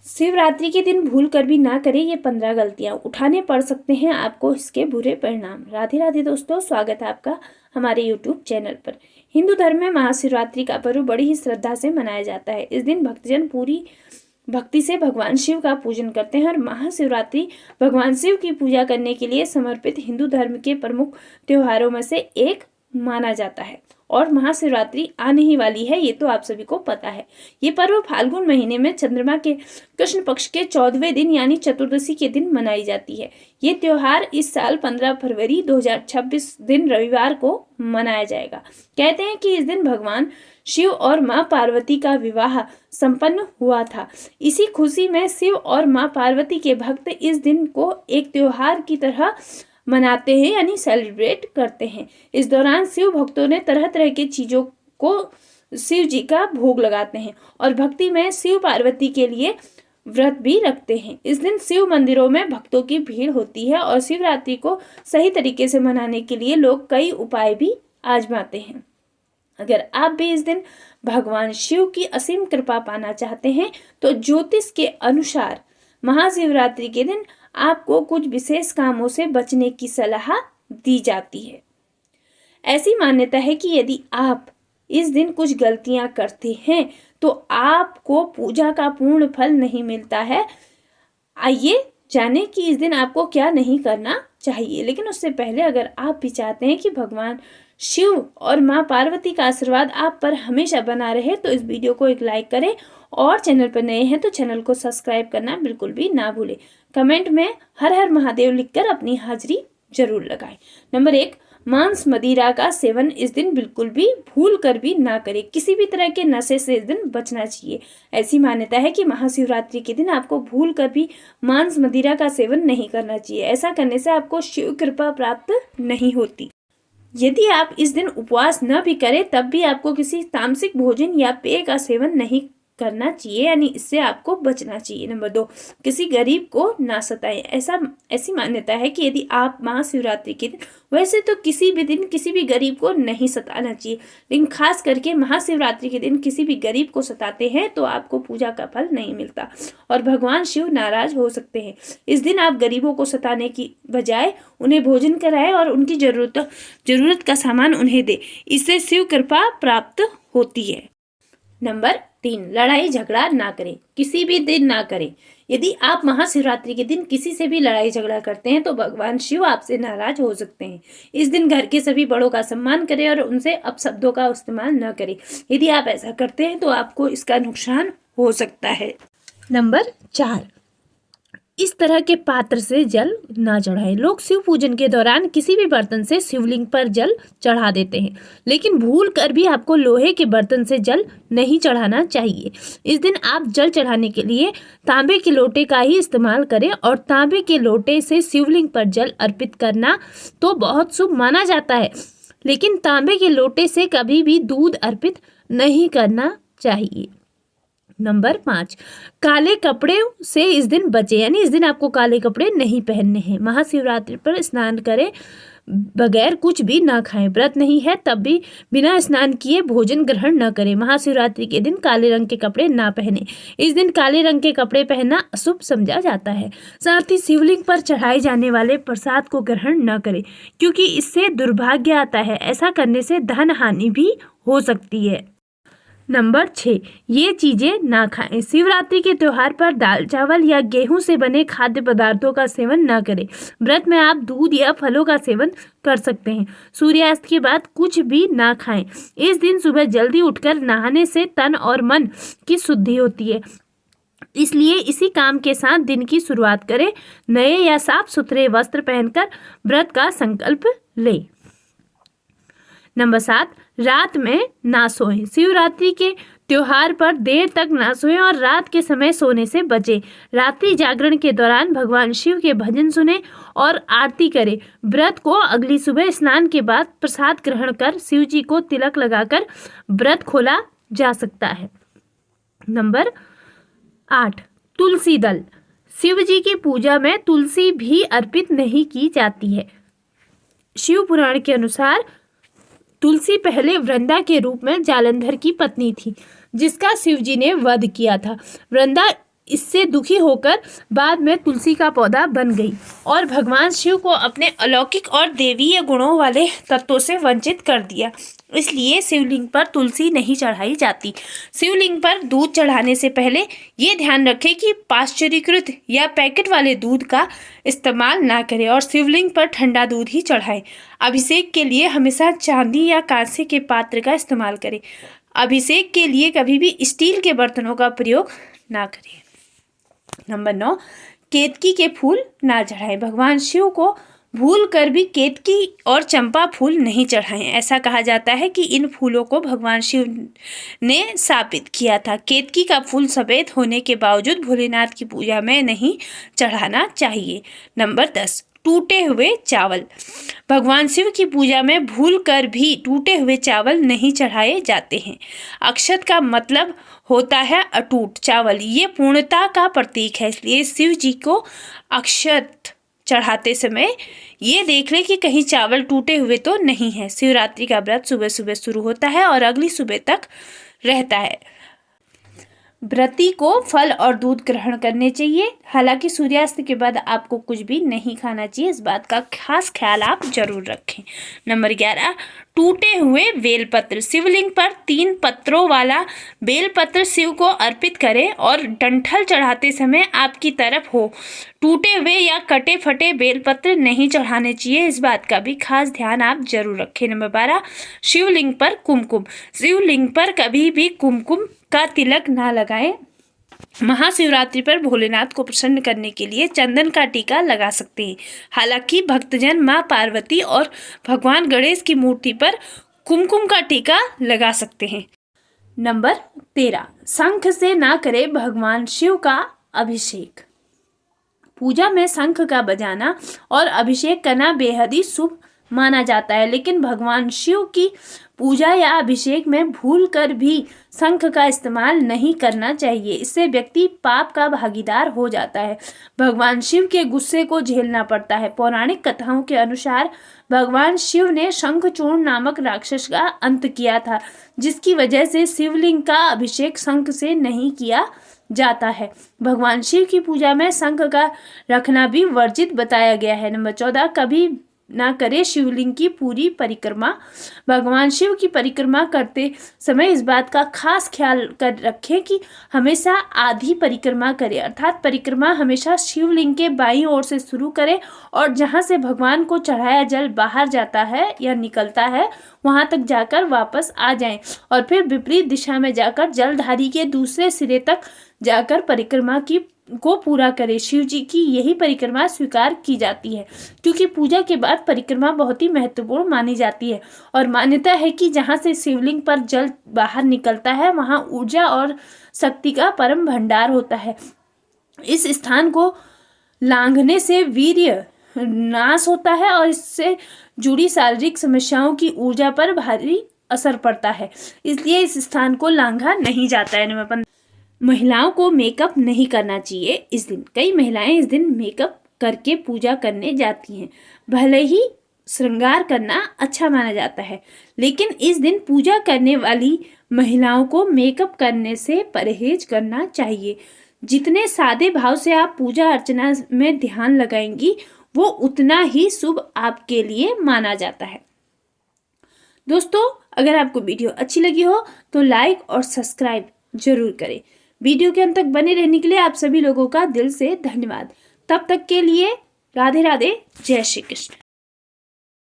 शिवरात्रि के दिन भूल कर भी ना करें ये 15 गलतियां, उठाने पड़ सकते हैं आपको इसके बुरे परिणाम। राधे राधे दोस्तों, स्वागत है आपका हमारे YouTube चैनल पर। हिंदू धर्म में महाशिवरात्रि का पर्व बड़ी ही श्रद्धा से मनाया जाता है। इस दिन भक्तजन पूरी भक्ति से भगवान शिव का पूजन करते हैं और महाशिवरात्रि भगवान शिव की पूजा करने के लिए समर्पित हिंदू धर्म के प्रमुख त्योहारों में से एक माना जाता है। और महाशिवरात्रि आने ही वाली है, ये तो आप सभी को पता है। ये पर्व फाल्गुन महीने में चंद्रमा के कृष्ण पक्ष के 14वें दिन यानी चतुर्दशी के दिन मनाई जाती है। ये त्योहार इस साल 15 फरवरी 2026 दिन रविवार को मनाया जाएगा। कहते हैं कि इस दिन भगवान शिव और माँ पार्वती का विवाह संपन्न हुआ था। इसी खुशी में शिव और माँ पार्वती के भक्त इस दिन को एक त्योहार की तरह मनाते हैं यानी सेलिब्रेट करते हैं। इस दौरान शिव भक्तों ने तरह तरह की चीजों को शिव जी का भोग लगाते हैं और भक्ति में शिव पार्वती के लिए व्रत भी रखते हैं। इस दिन शिव मंदिरों में भक्तों की भीड़ होती है और शिवरात्रि को सही तरीके से मनाने के लिए लोग कई उपाय भी आजमाते हैं। अगर आप भी इस दिन भगवान शिव की असीम कृपा पाना चाहते हैं तो ज्योतिष के अनुसार महाशिवरात्रि के दिन आपको कुछ विशेष कामों से बचने की सलाह दी जाती है। ऐसी मान्यता है कि यदि आप इस दिन कुछ गलतियां करते हैं तो आपको पूजा का पूर्ण फल नहीं मिलता है। आइए जानें कि इस दिन आपको क्या नहीं करना चाहिए। लेकिन उससे पहले अगर आप भी चाहते हैं कि भगवान शिव और माँ पार्वती का आशीर्वाद आप पर हमेशा बना रहे तो इस वीडियो को एक लाइक करें और चैनल पर नए हैं तो चैनल को सब्सक्राइब करना बिल्कुल भी ना भूलें। कमेंट में हर हर महादेव लिखकर अपनी हाजिरी जरूर लगाएं। नंबर 1, मांस मदिरा का सेवन इस दिन बिल्कुल भी भूल कर भी ना करें। किसी भी तरह के नशे से इस दिन बचना चाहिए। ऐसी मान्यता है कि महाशिवरात्रि के दिन आपको भूल कर भी मांस मदिरा का सेवन नहीं करना चाहिए। ऐसा करने से आपको शिव कृपा प्राप्त नहीं होती। यदि आप इस दिन उपवास न भी करें तब भी आपको किसी तामसिक भोजन या पेय का सेवन नहीं करना चाहिए, यानी इससे आपको बचना चाहिए। नंबर 2, किसी गरीब को ना सताएं। ऐसी मान्यता है कि यदि आप महाशिवरात्रि के दिन, वैसे तो किसी भी दिन किसी भी गरीब को नहीं सताना चाहिए, लेकिन खास करके महाशिवरात्रि के दिन किसी भी गरीब को सताते हैं तो आपको पूजा का फल नहीं मिलता और भगवान शिव नाराज हो सकते हैं। इस दिन आप गरीबों को सताने की बजाय उन्हें भोजन कराएं और उनकी जरूरत का सामान उन्हें दे। इससे शिव कृपा प्राप्त होती है। नंबर 3, लड़ाई झगड़ा ना करें। किसी भी दिन ना करें। यदि आप महाशिवरात्रि के दिन किसी से भी लड़ाई झगड़ा करते हैं तो भगवान शिव आपसे नाराज हो सकते हैं। इस दिन घर के सभी बड़ों का सम्मान करें और उनसे अपशब्दों का इस्तेमाल न करें। यदि आप ऐसा करते हैं तो आपको इसका नुकसान हो सकता है। नंबर 4, इस तरह के पात्र से जल ना चढ़ाएं। लोग शिव पूजन के दौरान किसी भी बर्तन से शिवलिंग पर जल चढ़ा देते हैं, लेकिन भूल कर भी आपको लोहे के बर्तन से जल नहीं चढ़ाना चाहिए। इस दिन आप जल चढ़ाने के लिए तांबे के लोटे का ही इस्तेमाल करें और तांबे के लोटे से शिवलिंग पर जल अर्पित करना तो बहुत शुभ माना जाता है, लेकिन तांबे के लोटे से कभी भी दूध अर्पित नहीं करना चाहिए। नंबर 5, काले कपड़े से इस दिन बचे, यानी इस दिन आपको काले कपड़े नहीं पहनने हैं। महाशिवरात्रि पर स्नान करें बगैर कुछ भी ना खाएं। व्रत नहीं है तब भी बिना स्नान किए भोजन ग्रहण न करें। महाशिवरात्रि के दिन काले रंग के कपड़े ना पहने। इस दिन काले रंग के कपड़े पहनना अशुभ समझा जाता है। साथ ही शिवलिंग पर चढ़ाए जाने वाले प्रसाद को ग्रहण न करें, क्योंकि इससे दुर्भाग्य आता है। ऐसा करने से धन हानि भी हो सकती है। नंबर 6, ये चीजें ना खाएं। शिवरात्रि के त्योहार पर दाल चावल या गेहूं से बने खाद्य पदार्थों का सेवन न करें। व्रत में आप दूध या फलों का सेवन कर सकते हैं। सूर्यास्त के बाद कुछ भी ना खाएं। इस दिन सुबह जल्दी उठकर नहाने से तन और मन की शुद्धि होती है, इसलिए इसी काम के साथ दिन की शुरुआत करें। नए या साफ सुथरे वस्त्र पहनकर व्रत का संकल्प लें। नंबर 7, रात में ना सोएं। शिवरात्रि के त्योहार पर देर तक ना सोएं और रात के समय सोने से बचें। रात्रि जागरण के दौरान भगवान शिव के भजन सुने और आरती करें। व्रत को अगली सुबह स्नान के बाद प्रसाद ग्रहण कर शिव जी को तिलक लगाकर व्रत खोला जा सकता है। नंबर 8, तुलसी दल। शिव जी की पूजा में तुलसी भी अर्पित नहीं की जाती है। शिव पुराण के अनुसार तुलसी पहले वृंदा के रूप में जालंधर की पत्नी थी, जिसका शिव जी ने वध किया था। वृंदा इससे दुखी होकर बाद में तुलसी का पौधा बन गई और भगवान शिव को अपने अलौकिक और देवीय गुणों वाले तत्वों से वंचित कर दिया। इसलिए शिवलिंग पर तुलसी नहीं चढ़ाई जाती। शिवलिंग पर दूध चढ़ाने से पहले ये ध्यान रखें कि पाश्चरीकृत या पैकेट वाले दूध का इस्तेमाल ना करें और शिवलिंग पर ठंडा दूध ही चढ़ाएं। अभिषेक के लिए हमेशा चांदी या कांसे के पात्र का इस्तेमाल करें। अभिषेक के लिए कभी भी स्टील के बर्तनों का प्रयोग ना करें। नंबर 9, केतकी के फूल ना चढ़ाएं। भगवान शिव को भूल कर भी केतकी और चंपा फूल नहीं चढ़ाएं। ऐसा कहा जाता है कि इन फूलों को भगवान शिव ने शापित किया था। केतकी का फूल सफ़ेद होने के बावजूद भोलेनाथ की पूजा में नहीं चढ़ाना चाहिए। नंबर 10, टूटे हुए चावल। भगवान शिव की पूजा में भूल कर भी टूटे हुए चावल नहीं चढ़ाए जाते हैं। अक्षत का मतलब होता है अटूट चावल। ये पूर्णता का प्रतीक है, इसलिए शिव जी को अक्षत चढ़ाते समय ये देख ले कि कहीं चावल टूटे हुए तो नहीं है। शिवरात्रि का व्रत सुबह सुबह शुरू होता है और अगली सुबह तक रहता है। व्रती को फल और दूध ग्रहण करने चाहिए। हालांकि सूर्यास्त के बाद आपको कुछ भी नहीं खाना चाहिए, इस बात का खास ख्याल आप जरूर रखें। नंबर 11, टूटे हुए बेलपत्र। शिवलिंग पर 3 पत्रों वाला बेलपत्र शिव को अर्पित करें और डंठल चढ़ाते समय आपकी तरफ हो। टूटे हुए या कटे फटे बेलपत्र नहीं चढ़ाने चाहिए, इस बात का भी खास ध्यान आप जरूर रखें। नंबर 12, शिवलिंग पर कुमकुम। शिवलिंग पर कभी भी कुमकुम का तिलक ना लगाएं। महाशिवरात्रि पर भोलेनाथ को प्रसन्न करने के लिए चंदन का टीका लगा सकते हैं। हालांकि भक्तजन मां पार्वती और भगवान गणेश की मूर्ति पर कुमकुम का टीका लगा सकते हैं। नंबर 13, शंख से ना करें भगवान शिव का अभिषेक। पूजा में शंख का बजाना और अभिषेक करना बेहद ही शुभ माना जाता है, लेकिन भगवान शिव की पूजा या अभिषेक में भूल कर भी शंख का इस्तेमाल नहीं करना चाहिए। इससे व्यक्ति पाप का भागीदार हो जाता है। भगवान शिव के गुस्से को झेलना पड़ता है। पौराणिक कथाओं के अनुसार भगवान शिव ने शंखचूर्ण नामक राक्षस का अंत किया था, जिसकी वजह से शिवलिंग का अभिषेक शंख से नहीं किया जाता है। भगवान शिव की पूजा में शंख का रखना भी वर्जित बताया गया है। नंबर 14, कभी ना करें शिवलिंग की पूरी परिक्रमा। भगवान शिव की परिक्रमा करते समय इस बात का खास ख्याल कर रखें कि हमेशा आधी परिक्रमा करें, अर्थात परिक्रमा हमेशा शिवलिंग के बाईं ओर से शुरू करें और जहां से भगवान को चढ़ाया जल बाहर जाता है या निकलता है वहां तक जाकर वापस आ जाएं और फिर विपरीत दिशा में जाकर जलधारी के दूसरे सिरे तक जाकर परिक्रमा को पूरा करें। शिव जी की यही परिक्रमा स्वीकार की जाती है, क्योंकि पूजा के बाद परिक्रमा बहुत ही महत्वपूर्ण मानी जाती है और मान्यता है कि जहाँ से शिवलिंग पर जल बाहर निकलता है वहाँ ऊर्जा और शक्ति का परम भंडार होता है। इस स्थान को लांघने से वीर्य नाश होता है और इससे जुड़ी शारीरिक समस्याओं की ऊर्जा पर भारी असर पड़ता है, इसलिए इस स्थान को लांघा नहीं जाता है। नंबर 15, महिलाओं को मेकअप नहीं करना चाहिए इस दिन। कई महिलाएं इस दिन मेकअप करके पूजा करने जाती हैं। भले ही श्रृंगार करना अच्छा माना जाता है, लेकिन इस दिन पूजा करने वाली महिलाओं को मेकअप करने से परहेज करना चाहिए। जितने सादे भाव से आप पूजा अर्चना में ध्यान लगाएंगी वो उतना ही शुभ आपके लिए माना जाता है। दोस्तों, अगर आपको वीडियो अच्छी लगी हो तो लाइक और सब्सक्राइब जरूर करें। वीडियो के अंत तक बने रहने के लिए आप सभी लोगों का दिल से धन्यवाद। तब तक के लिए राधे राधे, जय श्री कृष्ण।